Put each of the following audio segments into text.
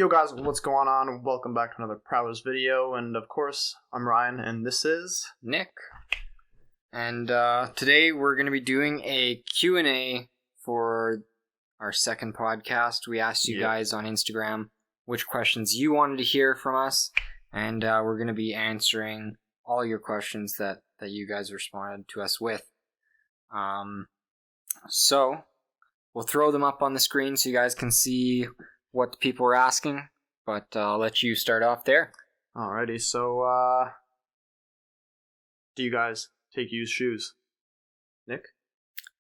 Yo guys, what's going on? Welcome back to another Prowlers video, and of course, I'm Ryan, and this is... Nick. And today we're going to be doing a Q&A for our second podcast. We asked you guys on Instagram which questions you wanted to hear from us, and we're going to be answering all your questions that you guys responded to us with. So, we'll throw them up on the screen so you guys can see what the people were asking, but I'll let you start off there. Alrighty, so, do you guys take used shoes? Nick?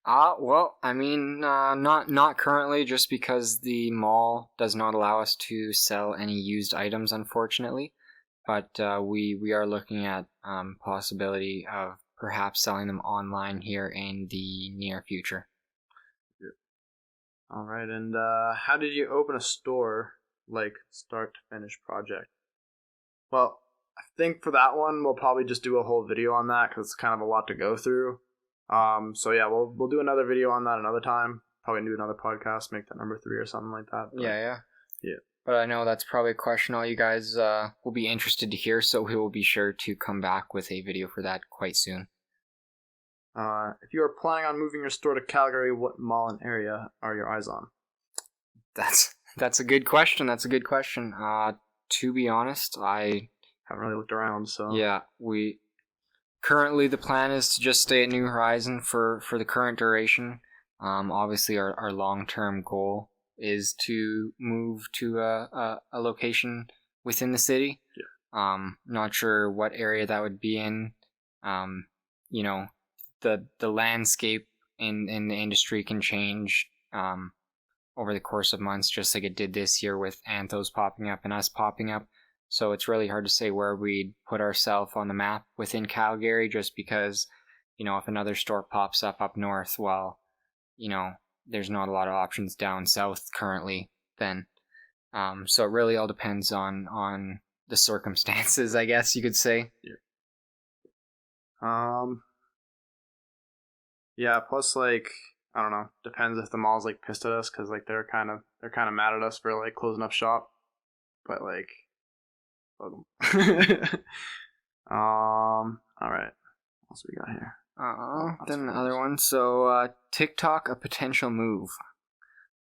Well, I mean, not currently, just because the mall does not allow us to sell any used items, unfortunately. But we are looking at possibility of perhaps selling them online here in the near future. Alright, and how did you open a store, like, start to finish project? Well, I think for that one, we'll probably just do a whole video on that, because it's kind of a lot to go through. So yeah, we'll do another video on that another time. Probably do another podcast, make that number 3 or something like that. But, yeah. Yeah. But I know that's probably a question all you guys will be interested to hear, so we will be sure to come back with a video for that quite soon. If you are planning on moving your store to Calgary, what mall and area are your eyes on? That's a good question. To be honest, I haven't really looked around, so... Yeah, currently the plan is to just stay at New Horizon for the current duration. Obviously our long-term goal is to move to a location within the city. Yeah. Not sure what area that would be in. The landscape in the industry can change over the course of months, just like it did this year with Anthos popping up and us popping up. So it's really hard to say where we'd put ourselves on the map within Calgary, just because, if another store pops up north, well, there's not a lot of options down south currently then. So it really all depends on the circumstances, I guess you could say. Yeah, plus, like, I don't know, depends if the mall's, like, pissed at us, because, like, they're kind of mad at us for, like, closing up shop, but, like, fuck them. Alright, what else we got here? Then another one, so, TikTok, a potential move.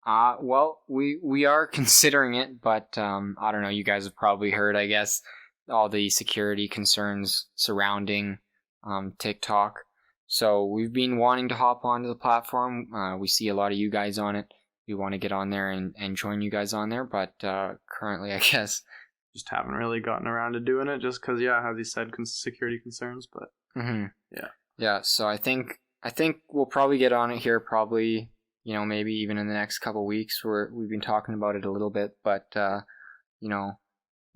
Well, we are considering it, but, I don't know, you guys have probably heard, I guess, all the security concerns surrounding, TikTok. So we've been wanting to hop onto the platform. We see a lot of you guys on it. We want to get on there and join you guys on there, but currently, I guess, just haven't really gotten around to doing it, just because, as you said, security concerns. But yeah. So I think we'll probably get on it here. Probably, maybe even in the next couple weeks. We've been talking about it a little bit, but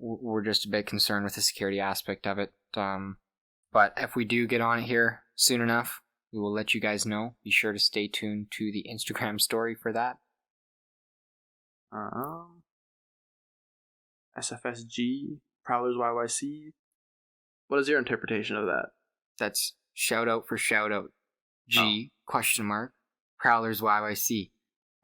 we're just a bit concerned with the security aspect of it. But if we do get on it here soon enough, we will let you guys know. Be sure to stay tuned to the Instagram story for that. SFSG, Prowlers YYC. What is your interpretation of that? That's shout out for shout out. G, ? Prowlers YYC.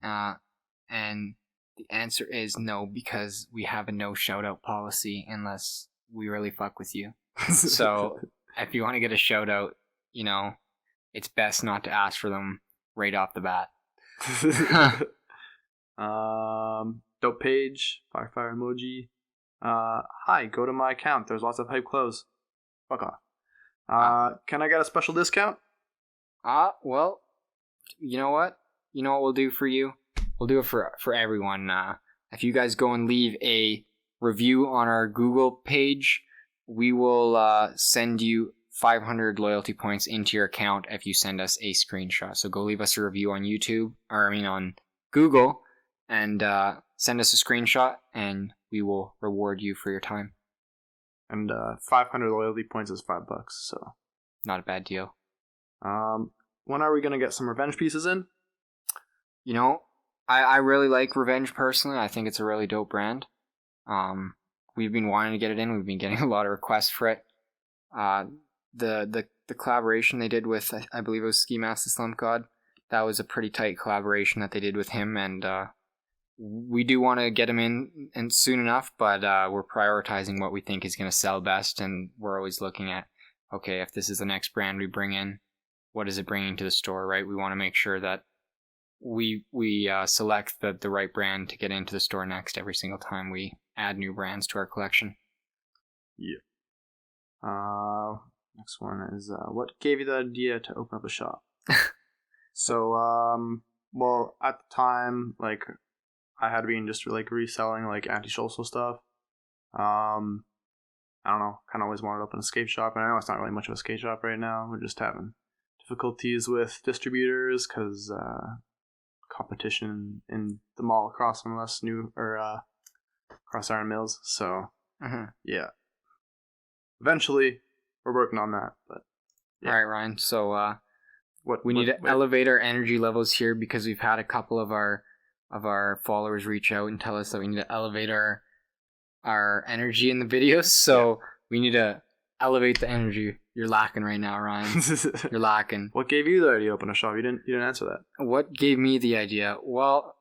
And the answer is no, because we have a no shout out policy unless we really fuck with you. So if you want to get a shout out, it's best not to ask for them right off the bat. Dope page, fire emoji. Hi, go to my account. There's lots of hype clothes. Fuck off. Can I get a special discount? Well, you know what? You know what we'll do for you? We'll do it for everyone. If you guys go and leave a review on our Google page, we will send you 500 loyalty points into your account if you send us a screenshot. So go leave us a review on on Google, and send us a screenshot, and we will reward you for your time. And 500 loyalty points is $5, so not a bad deal. When are we gonna get some revenge pieces in? I really like Revenge personally. I think it's a really dope brand. We've been wanting to get it in. We've been getting a lot of requests for it. The collaboration they did with, I believe it was Ski Mask the Slump God, that was a pretty tight collaboration that they did with him, and we do want to get them in and soon enough, but we're prioritizing what we think is going to sell best, and we're always looking at, okay, if this is the next brand we bring in, what is it bringing to the store, right? We want to make sure that we select the right brand to get into the store next every single time we add new brands to our collection. Yeah. Next one is what gave you the idea to open up a shop? So, well, at the time, like, I had been just like reselling like anti-social stuff. I don't know, kind of always wanted to open a skate shop, and I know it's not really much of a skate shop right now. We're just having difficulties with distributors because competition in the mall across from us, across Iron Mills. So, yeah. Eventually, we're working on that. But yeah. All right, Ryan. So, we need to elevate our energy levels here because we've had a couple of our followers reach out and tell us that we need to elevate our energy in the videos. So we need to elevate the energy. You're lacking right now, Ryan. You're lacking. What gave you the idea to open a shop? You didn't answer that. What gave me the idea? Well,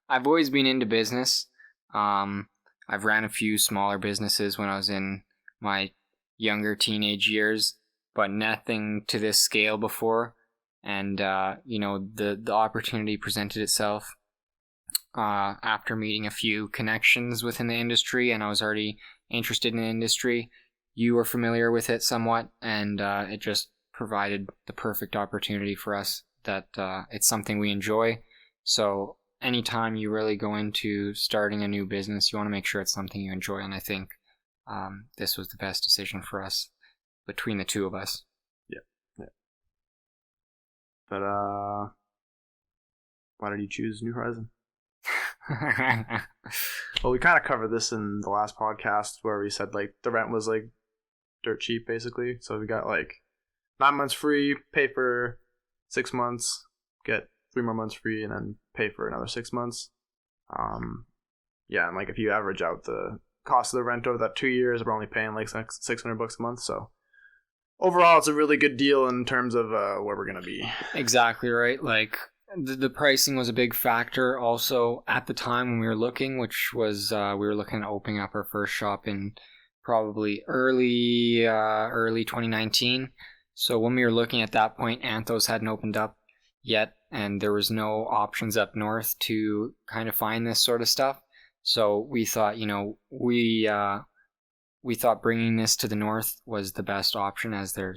I've always been into business. I've ran a few smaller businesses when I was in my younger teenage years, but nothing to this scale before. And the opportunity presented itself after meeting a few connections within the industry, and I was already interested in the industry. You were familiar with it somewhat, and it just provided the perfect opportunity for us that it's something we enjoy. So anytime you really go into starting a new business, you want to make sure it's something you enjoy, and I think this was the best decision for us between the two of us. Yeah. But why did you choose New Horizon? Well, we kind of covered this in the last podcast where we said like the rent was like dirt cheap basically. So we got like 9 months free, pay for 6 months, get 3 more months free, and then pay for another 6 months. And like if you average out the cost of the rent over that 2 years, we're only paying like $600 a month. So overall, it's a really good deal in terms of where we're gonna be. Exactly right. Like the pricing was a big factor also at the time when we were looking, which was we were looking at opening up our first shop in probably early 2019. So when we were looking at that point, Anthos hadn't opened up yet, and there was no options up north to kind of find this sort of stuff. So we thought, we thought bringing this to the north was the best option, as there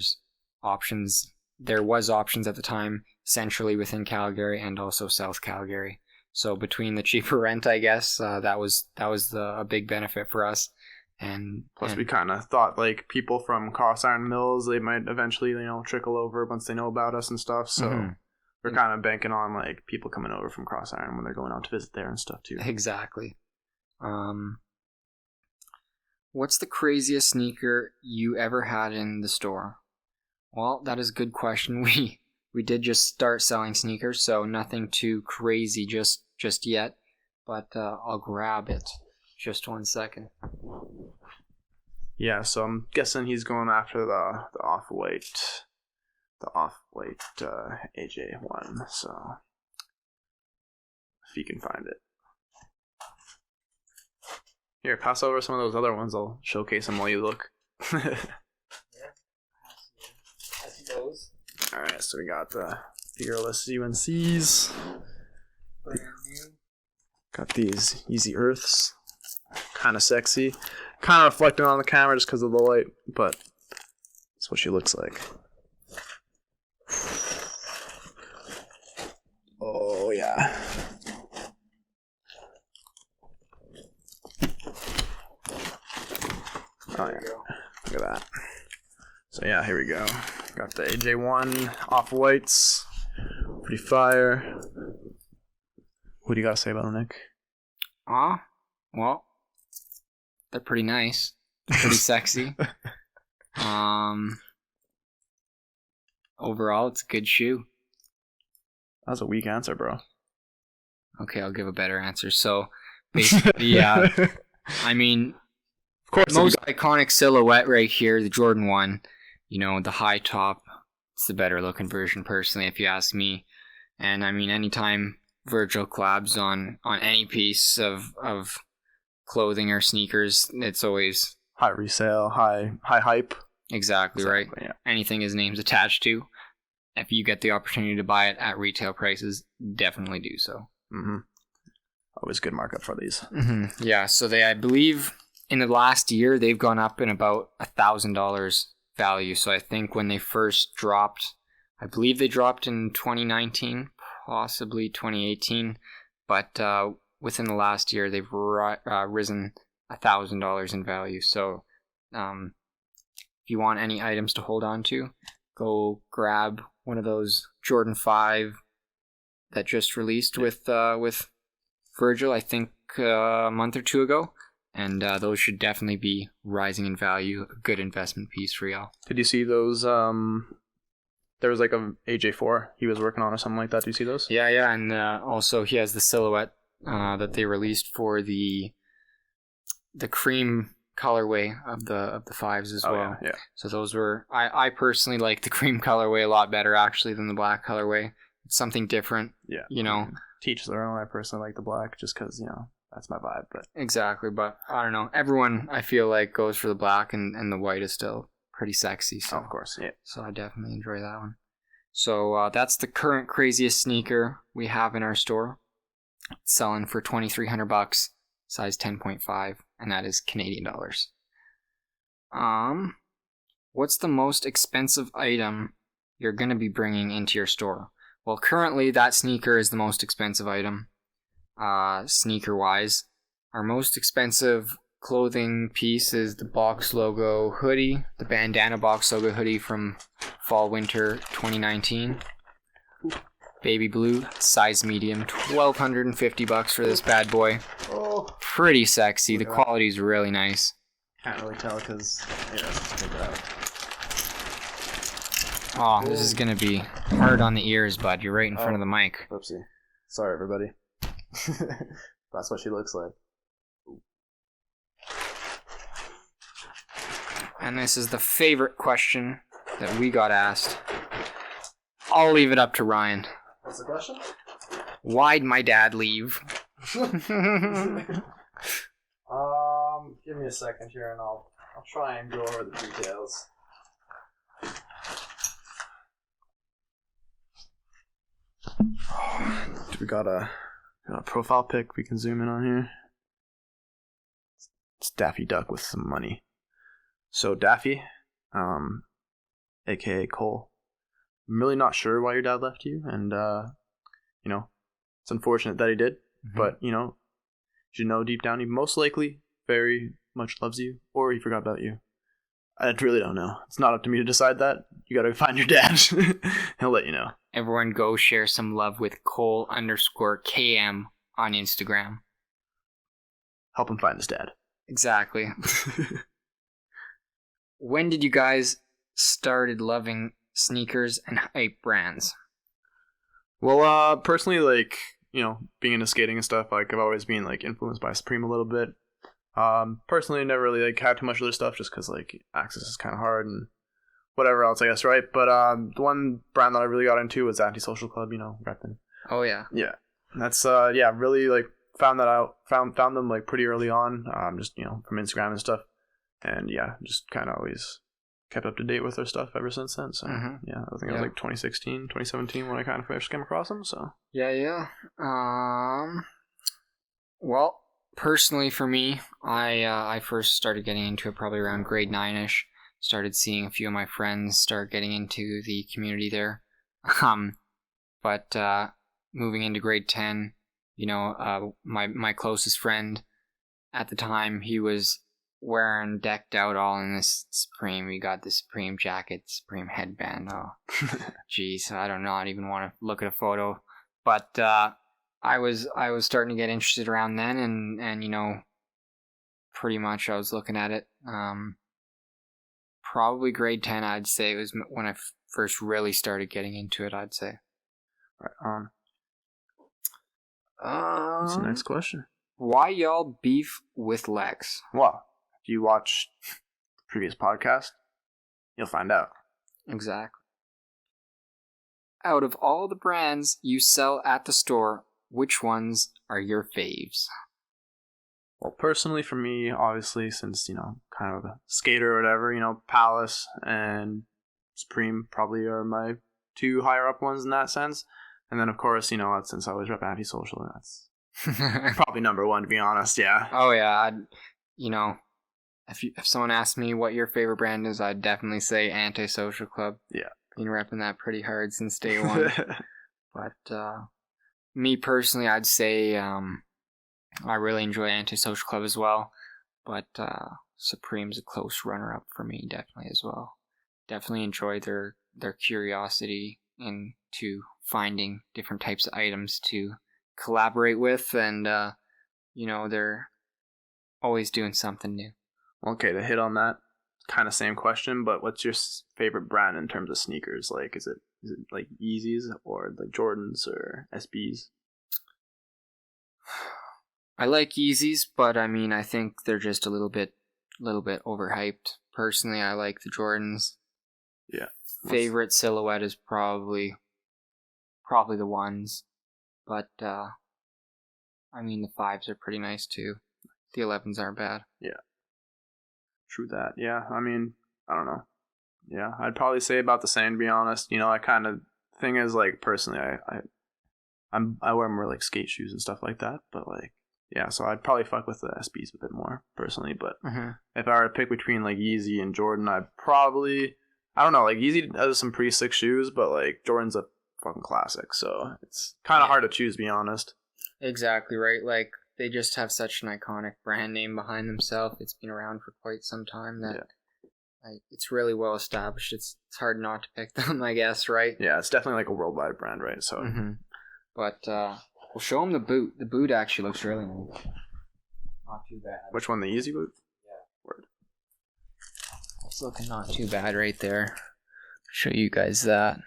was options at the time centrally within Calgary and also South Calgary. So between the cheaper rent, I guess that was a big benefit for us. And plus, we kind of thought like people from Cross Iron Mills, they might eventually trickle over once they know about us and stuff. So we're kind of banking on like people coming over from Cross Iron when they're going out to visit there and stuff too. Exactly. What's the craziest sneaker you ever had in the store? Well, that is a good question. We did just start selling sneakers, so nothing too crazy just yet. But I'll grab it. Just 1 second. Yeah, so I'm guessing he's going after the off-white AJ1. So if you can find it. Here, pass over some of those other ones. I'll showcase them while you look. Yeah, I see those. Alright, so we got the Fearless UNCs. Brand new. Got these Easy Earths. Kind of sexy. Kind of reflecting on the camera just because of the light, but that's what she looks like. Oh, yeah. Oh, yeah. Look at that. So, yeah, here we go. Got the AJ1 off-whites. Pretty fire. What do you got to say about them, Nick? Well, they're pretty nice. They're pretty sexy. Overall, it's a good shoe. That was a weak answer, bro. Okay, I'll give a better answer. So, basically, yeah. I mean, of course, most iconic silhouette right here, the Jordan 1, the high top, it's the better looking version, personally, if you ask me. And I mean, anytime Virgil collabs on any piece of clothing or sneakers, it's always high resale, high hype. Exactly right. Yeah. Anything his name's attached to, if you get the opportunity to buy it at retail prices, definitely do so. Mm-hmm. Always good markup for these. Mm-hmm. Yeah, so I believe in the last year, they've gone up in about $1,000 value. So I think when they first dropped, I believe they dropped in 2019, possibly 2018. But within the last year, they've risen $1,000 in value. So if you want any items to hold on to, go grab one of those Jordan 5 that just released with Virgil, I think a month or two ago. And those should definitely be rising in value. A good investment piece for y'all. Did you see those? There was like a AJ4 he was working on or something like that. Do you see those? Yeah. And also he has the silhouette that they released for the cream colorway of the 5s as well. Yeah. So those were, I personally like the cream colorway a lot better actually than the black colorway. It's something different. Yeah. You know. Teach their own. I personally like the black just because, that's my vibe. But exactly, but I don't know. Everyone, I feel like, goes for the black, and the white is still pretty sexy. So of course, yeah. So I definitely enjoy that one. So that's the current craziest sneaker we have in our store. It's selling for $2,300, size 10.5, and that is Canadian dollars. What's the most expensive item you're going to be bringing into your store? Well, currently that sneaker is the most expensive item. Sneaker wise, our most expensive clothing piece is the box logo hoodie, the bandana box logo hoodie from fall winter 2019. Baby blue, size medium, $1,250 for this bad boy. Oh, pretty sexy. The quality is really nice. Can't really tell because take it out. Oh, this is gonna be hard on the ears, bud. You're right in front of the mic. Whoopsie. Sorry, everybody. That's what she looks like. And this is the favorite question that we got asked. I'll leave it up to Ryan. What's the question? Why'd my dad leave? Give me a second here and I'll try and go over the details. We got a profile pic we can zoom in on here. It's Daffy Duck with some money. So Daffy, aka Cole, I'm really not sure why your dad left you, and it's unfortunate that he did. Mm-hmm. But you should know deep down he most likely very much loves you, or he forgot about you. I really don't know. It's not up to me to decide that. You gotta find your dad. He'll let you know. Everyone go share some love with Cole_KM on Instagram. Help him find his dad. Exactly. When did you guys started loving sneakers and hype brands? Well, personally, being into skating and stuff, I've always been influenced by Supreme a little bit. Personally, I never really had too much other stuff just because access is kind of hard and whatever else, I guess, right? But the one brand that I really got into was Antisocial Club, repping. Oh yeah. Yeah. And that's really found that out, found them pretty early on, just from Instagram and stuff, and just kind of always kept up to date with their stuff ever since then. So yeah, I think it was 2016, 2017 when I kind of first came across them. So yeah. Well, personally for me, I first started getting into it probably around grade 9ish. Started seeing a few of my friends start getting into the community there. But moving into grade 10, my closest friend at the time, he was wearing decked out all in this Supreme. We got the Supreme jacket, Supreme headband. Oh, jeez, I don't know. I don't even want to look at a photo. But I was starting to get interested around then, and pretty much I was looking at it. Probably grade 10, I'd say, was when I first really started getting into it, I'd say. Right on. What's the next question? Why y'all beef with Lex? Well, if you watch the previous podcast, you'll find out. Exactly. Out of all the brands you sell at the store, which ones are your faves? Well, personally for me, obviously, since, kind of a skater or whatever, Palace and Supreme probably are my two higher up ones in that sense. And then, of course, since I was rep antisocial, that's probably number one, to be honest, yeah. Oh, yeah. If someone asked me what your favorite brand is, I'd definitely say Antisocial Club. Yeah. Been repping that pretty hard since day one. But me personally, I'd say I really enjoy Antisocial Club as well. But Supreme's a close runner-up for me, definitely as well. Definitely enjoy their curiosity into finding different types of items to collaborate with, and they're always doing something new. Okay, to hit on that kind of same question, but what's your favorite brand in terms of sneakers? Like, is it like Yeezys or like Jordans or SBs? I like Yeezys, but I think they're just a little bit overhyped. Personally, I like the Jordans. Yeah. Favorite silhouette is probably the ones, but the 5s are pretty nice too. The 11s aren't bad. Yeah. True that. Yeah. I don't know. Yeah, I'd probably say about the same, to be honest. I kind of thing is, like, personally, I wear more like skate shoes and stuff like that, but like, yeah, so I'd probably fuck with the SBs a bit more personally. But if I were to pick between like Yeezy and Jordan, I don't know, like Yeezy does some pretty sick shoes, but like Jordan's a fucking classic, so it's kind of hard to choose, to be honest. Exactly right. Like, they just have such an iconic brand name behind themselves. It's been around for quite some time that it's really well established. It's hard not to pick them, I guess, right? Yeah, it's definitely like a worldwide brand, right? So, but we'll show them the boot. The boot actually looks really nice. Not too bad. Which one, the Yeezy boot? Yeah. Word. It's looking not too bad right there. Show you guys that. I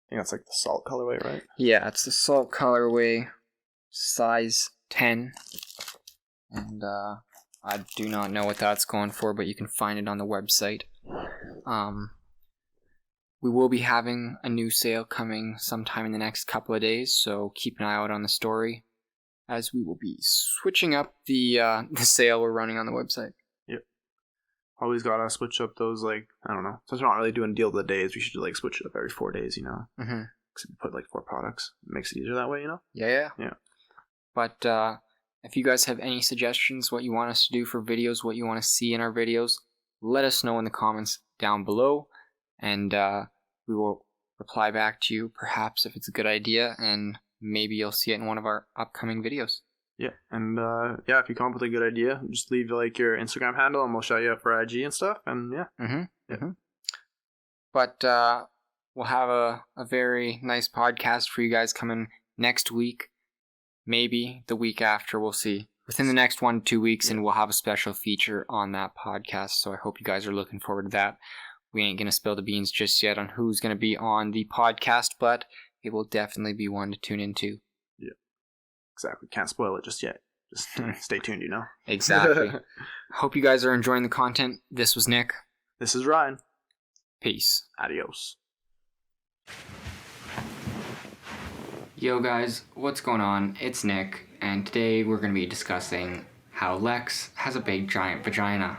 think that's like the salt colorway, right? Yeah, it's the salt colorway, size 10. And I do not know what that's going for, but you can find it on the website. We will be having a new sale coming sometime in the next couple of days, so keep an eye out on the story, as we will be switching up the sale we're running on the website. Yep. Always gotta switch up those, like, I don't know. Since we're not really doing deal of the days, we should like switch it up every 4 days, Mm-hmm. Because we put like 4 products. It makes it easier that way, Yeah. Yeah. But if you guys have any suggestions, what you want us to do for videos, what you want to see in our videos, let us know in the comments down below, and we will reply back to you, perhaps if it's a good idea, and maybe you'll see it in one of our upcoming videos. Yeah, and if you come up with a good idea, just leave like your Instagram handle, and we'll shout you out for IG and stuff, and yeah. But we'll have a very nice podcast for you guys coming next week. Maybe the week after, we'll see. Within the next 1 to 2 weeks, and we'll have a special feature on that podcast, so I hope you guys are looking forward to that. We ain't going to spill the beans just yet on who's going to be on the podcast, but it will definitely be one to tune into. Yeah, exactly. Can't spoil it just yet. Just stay tuned, Exactly. Hope you guys are enjoying the content. This was Nick. This is Ryan. Peace. Adios. Yo guys, what's going on? It's Nick, and today we're going to be discussing how Lex has a big giant vagina.